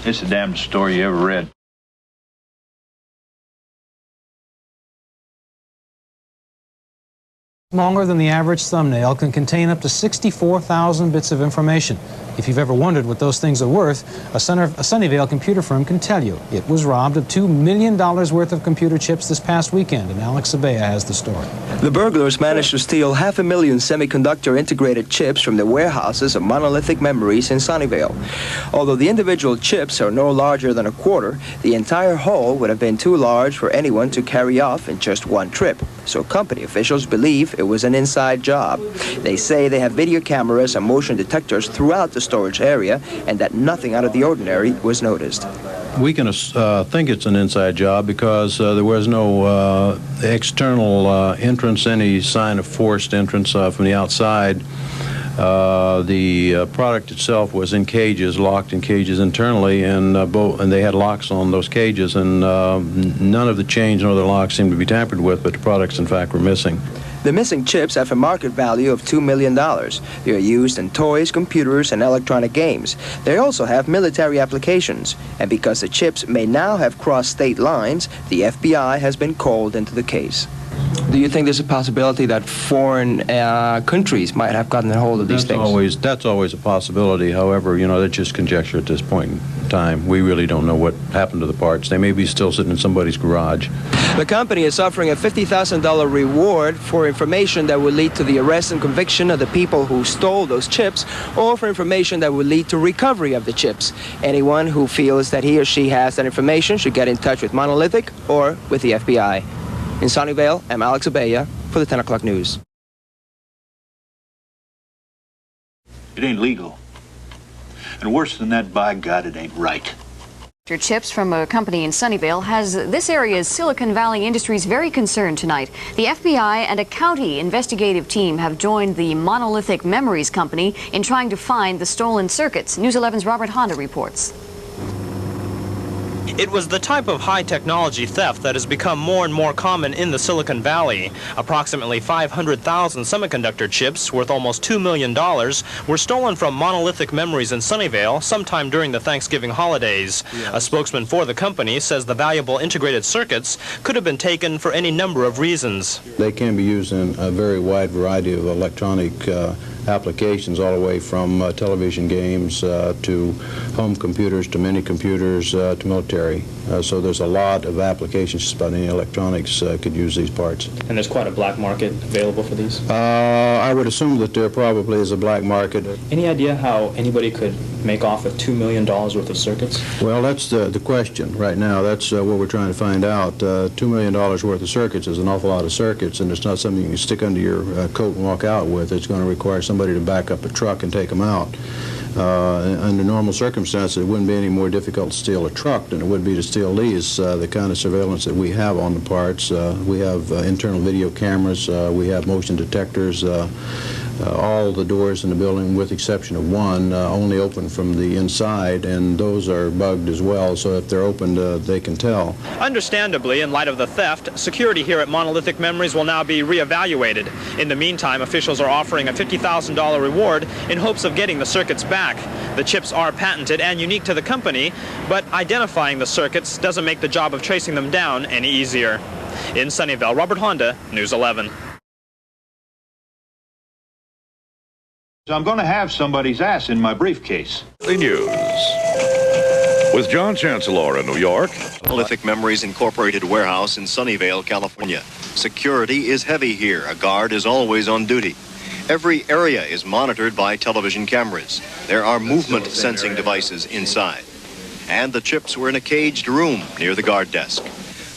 It's the damnedest story you ever read. Longer than the average thumbnail can contain up to 64,000 bits of information. If you've ever wondered what those things are worth, a Sunnyvale computer firm can tell you. It was robbed of $2 million worth of computer chips this past weekend, and Alex Abea has the story. The burglars managed to steal 500,000 semiconductor integrated chips from the warehouses of Monolithic Memories in Sunnyvale. Although the individual chips are no larger than a quarter, the entire haul would have been too large for anyone to carry off in just one trip. So company officials believe it was an inside job. They say they have video cameras and motion detectors throughout the storage area and that nothing out of the ordinary was noticed. We can think it's an inside job because there was no external entrance, any sign of forced entrance from the outside. The product itself was in cages, locked in cages internally, and they had locks on those cages, and none of the chains nor the locks seemed to be tampered with, but the products, in fact, were missing. The missing chips have a market value of $2 million. They are used in toys, computers, and electronic games. They also have military applications, and because the chips may now have crossed state lines, the FBI has been called into the case. Do you think there's a possibility that foreign countries might have gotten a hold of these things? That's always a possibility. However, you know, that's just conjecture at this point in time. We really don't know what happened to the parts. They may be still sitting in somebody's garage. The company is offering a $50,000 reward for information that will lead to the arrest and conviction of the people who stole those chips, or for information that will lead to recovery of the chips. Anyone who feels that he or she has that information should get in touch with Monolithic or with the FBI. In Sunnyvale, I'm Alex Abea for the 10 o'clock news. It ain't legal. And worse than that, by God, it ain't right. Chips from a company in Sunnyvale has this area's Silicon Valley industries very concerned tonight. The FBI and a county investigative team have joined the Monolithic Memories company in trying to find the stolen circuits. News 11's Robert Honda reports. It was the type of high-technology theft that has become more and more common in the Silicon Valley. Approximately 500,000 semiconductor chips, worth almost $2 million, were stolen from Monolithic Memories in Sunnyvale sometime during the Thanksgiving holidays. Yes. A spokesman for the company says the valuable integrated circuits could have been taken for any number of reasons. They can be used in a very wide variety of electronic applications, all the way from television games to home computers to mini computers to military. So there's a lot of applications. Just about any electronics could use these parts. And there's quite a black market available for these? I would assume that there probably is a black market. Any idea how anybody could make off with $2 million worth of circuits? Well, that's the question right now. That's what we're trying to find out. $2 million worth of circuits is an awful lot of circuits, and it's not something you can stick under your coat and walk out with. It's going to require somebody to back up a truck and take them out. Under normal circumstances, it wouldn't be any more difficult to steal a truck than it would be to steal these. The kind of surveillance that we have on the parts, we have internal video cameras, we have motion detectors. All the doors in the building, with exception of one, only open from the inside, and those are bugged as well, so if they're opened, they can tell. Understandably, in light of the theft, security here at Monolithic Memories will now be reevaluated. In the meantime, officials are offering a $50,000 reward in hopes of getting the circuits back. The chips are patented and unique to the company, but identifying the circuits doesn't make the job of tracing them down any easier. In Sunnyvale, Robert Honda, News 11. I'm going to have somebody's ass in my briefcase. The news. With John Chancellor in New York. Monolithic Memories Incorporated warehouse in Sunnyvale, California. Security is heavy here. A guard is always on duty. Every area is monitored by television cameras. There are movement sensing devices inside. And the chips were in a caged room near the guard desk.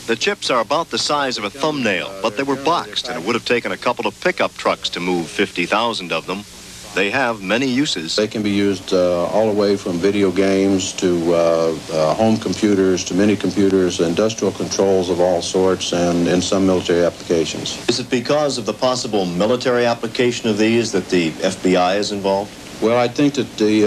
The chips are about the size of a thumbnail, but they were boxed, and it would have taken a couple of pickup trucks to move 50,000 of them. They have many uses. They can be used all the way from video games to home computers to mini computers, industrial controls of all sorts, and in some military applications. Is it because of the possible military application of these that the FBI is involved? Well, I think that the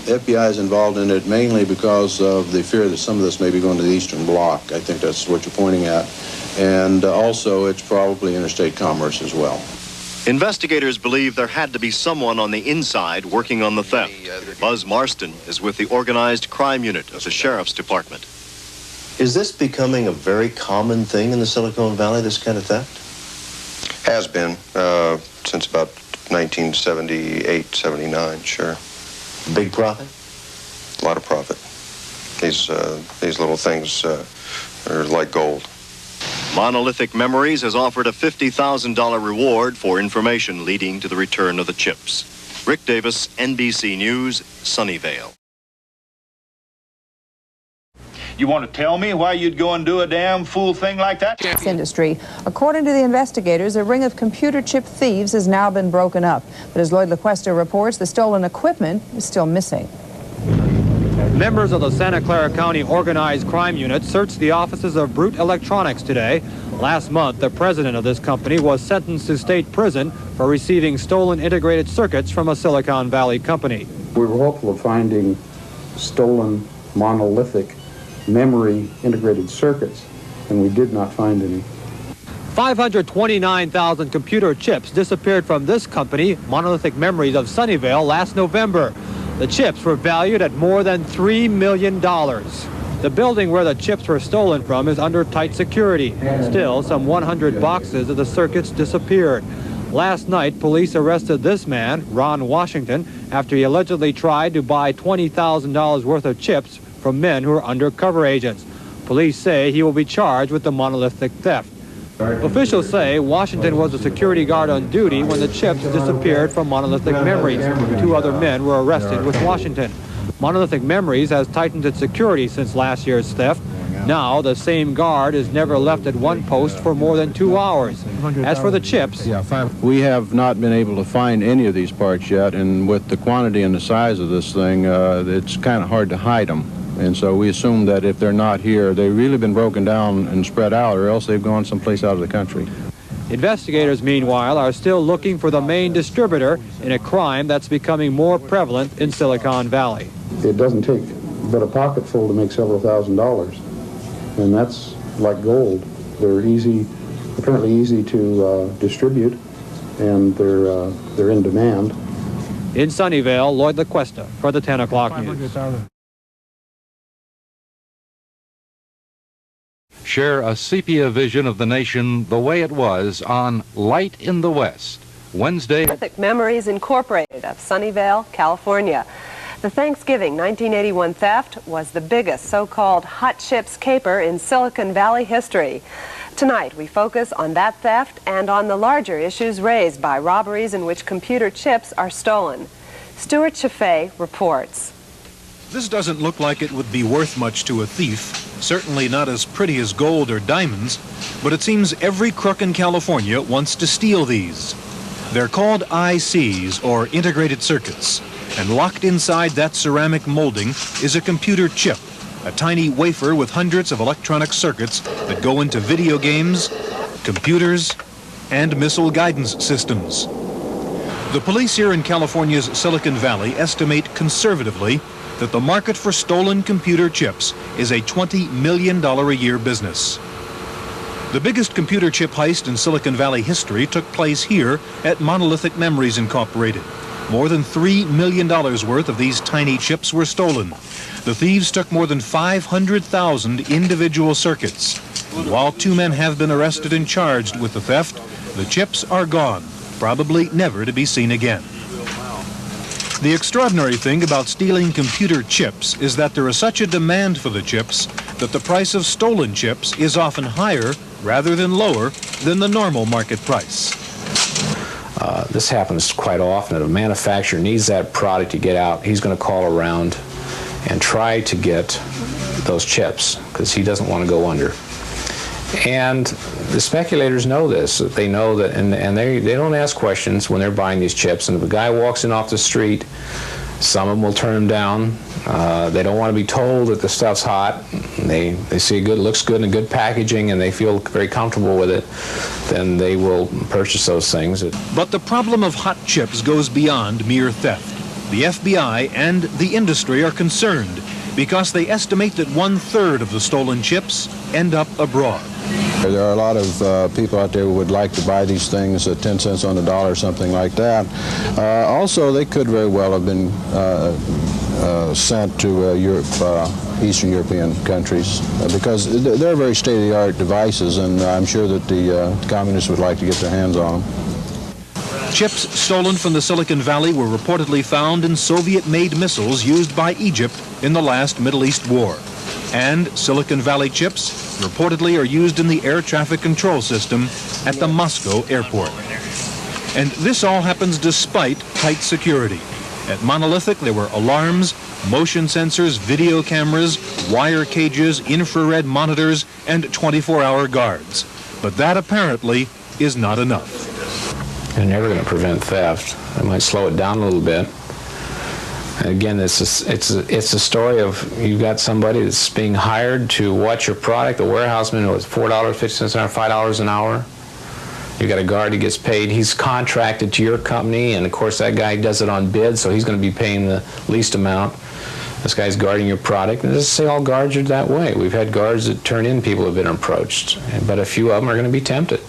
FBI is involved in it mainly because of the fear that some of this may be going to the Eastern Bloc. I think that's what you're pointing at. And also, it's probably interstate commerce as well. Investigators believe there had to be someone on the inside working on the theft. Buzz Marston is with the Organized Crime Unit of the Sheriff's Department. Is this becoming a very common thing in the Silicon Valley, this kind of theft? Has been since about 1978, 79, sure. Big profit? A lot of profit. These little things are like gold. Monolithic Memories has offered a $50,000 reward for information leading to the return of the chips. Rick Davis, NBC News, Sunnyvale. You want to tell me why you'd go and do a damn fool thing like that? Industry. According to the investigators, a ring of computer chip thieves has now been broken up. But as Lloyd LaQuesta reports, the stolen equipment is still missing. Members of the Santa Clara County Organized Crime Unit searched the offices of Brute Electronics today. Last month, the president of this company was sentenced to state prison for receiving stolen integrated circuits from a Silicon Valley company. We were hopeful of finding stolen monolithic memory integrated circuits, and we did not find any. 529,000 computer chips disappeared from this company, Monolithic Memories of Sunnyvale, last November. The chips were valued at more than $3 million. The building where the chips were stolen from is under tight security. Still, some 100 boxes of the circuits disappeared. Last night, police arrested this man, Ron Washington, after he allegedly tried to buy $20,000 worth of chips from men who are undercover agents. Police say he will be charged with the monolithic theft. Officials say Washington was a security guard on duty when the chips disappeared from Monolithic Memories. 2 other men were arrested with Washington. Monolithic Memories has tightened its security since last year's theft. Now, the same guard is never left at one post for more than 2 hours. As for the chips, we have not been able to find any of these parts yet, and with the quantity and the size of this thing, it's kind of hard to hide them. And so we assume that if they're not here, they've really been broken down and spread out, or else they've gone someplace out of the country. investigators, meanwhile, are still looking for the main distributor in a crime that's becoming more prevalent in Silicon Valley. It doesn't take but a pocketful to make several $1,000s, and that's like gold. They're easy, apparently easy to distribute, and they're in demand. In Sunnyvale, Lloyd LaQuesta for the 10 o'clock news. Share a sepia vision of the nation the way it was on Light in the West, Wednesday. Monolithic Memories Incorporated of Sunnyvale, California. The Thanksgiving 1981 theft was the biggest so-called hot chips caper in Silicon Valley history. Tonight, we focus on that theft and on the larger issues raised by robberies in which computer chips are stolen. Stuart Chaffee reports. This doesn't look like it would be worth much to a thief, certainly not as pretty as gold or diamonds, but it seems every crook in California wants to steal these. They're called ICs, or integrated circuits, and locked inside that ceramic molding is a computer chip, a tiny wafer with hundreds of electronic circuits that go into video games, computers, and missile guidance systems. The police here in California's Silicon Valley estimate conservatively that the market for stolen computer chips is a $20 million a year business. The biggest computer chip heist in Silicon Valley history took place here at Monolithic Memories Incorporated. More than $3 million worth of these tiny chips were stolen. The thieves took more than 500,000 individual circuits. And while 2 men have been arrested and charged with the theft, the chips are gone, probably never to be seen again. The extraordinary thing about stealing computer chips is that there is such a demand for the chips that the price of stolen chips is often higher rather than lower than the normal market price. This happens quite often. If a manufacturer needs that product to get out, he's going to call around and try to get those chips because he doesn't want to go under. And the speculators know this. They know that, and they don't ask questions when they're buying these chips. And if a guy walks in off the street, some of them will turn him down. They don't want to be told that the stuff's hot. They see it good, looks good, and good packaging, and they feel very comfortable with it. Then they will purchase those things. But the problem of hot chips goes beyond mere theft. The FBI and the industry are concerned because they estimate that 1/3 of the stolen chips end up abroad. There are a lot of people out there who would like to buy these things at 10 cents on the dollar or something like that. Also, they could very well have been sent to Europe, Eastern European countries, because they're very state-of-the-art devices, and I'm sure that the communists would like to get their hands on them. Chips stolen from the Silicon Valley were reportedly found in Soviet-made missiles used by Egypt in the last Middle East war. And Silicon Valley chips reportedly are used in the air traffic control system at the Moscow airport. And this all happens despite tight security. At Monolithic, there were alarms, motion sensors, video cameras, wire cages, infrared monitors, and 24-hour guards. But that apparently is not enough. They're never going to prevent theft. They might slow it down a little bit. And again, it's a story of you've got somebody that's being hired to watch your product. The warehouseman was $4.50 an hour, $5 an hour. You've got a guard who gets paid. He's contracted to your company, and of course that guy does it on bid, so he's going to be paying the least amount. This guy's guarding your product. And just say all guards are that way. We've had guards that turn in people who have been approached, but a few of them are going to be tempted.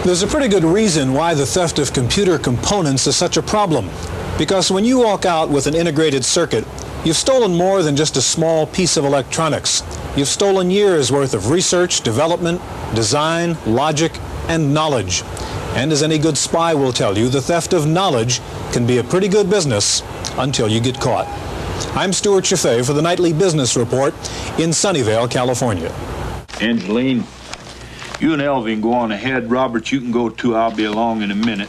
There's a pretty good reason why the theft of computer components is such a problem. Because when you walk out with an integrated circuit, you've stolen more than just a small piece of electronics. You've stolen years' worth of research, development, design, logic, and knowledge. And as any good spy will tell you, the theft of knowledge can be a pretty good business until you get caught. I'm Stuart Chaffee for the Nightly Business Report in Sunnyvale, California. Angeline, you and Elvie can go on ahead. Robert, you can go too. I'll be along in a minute.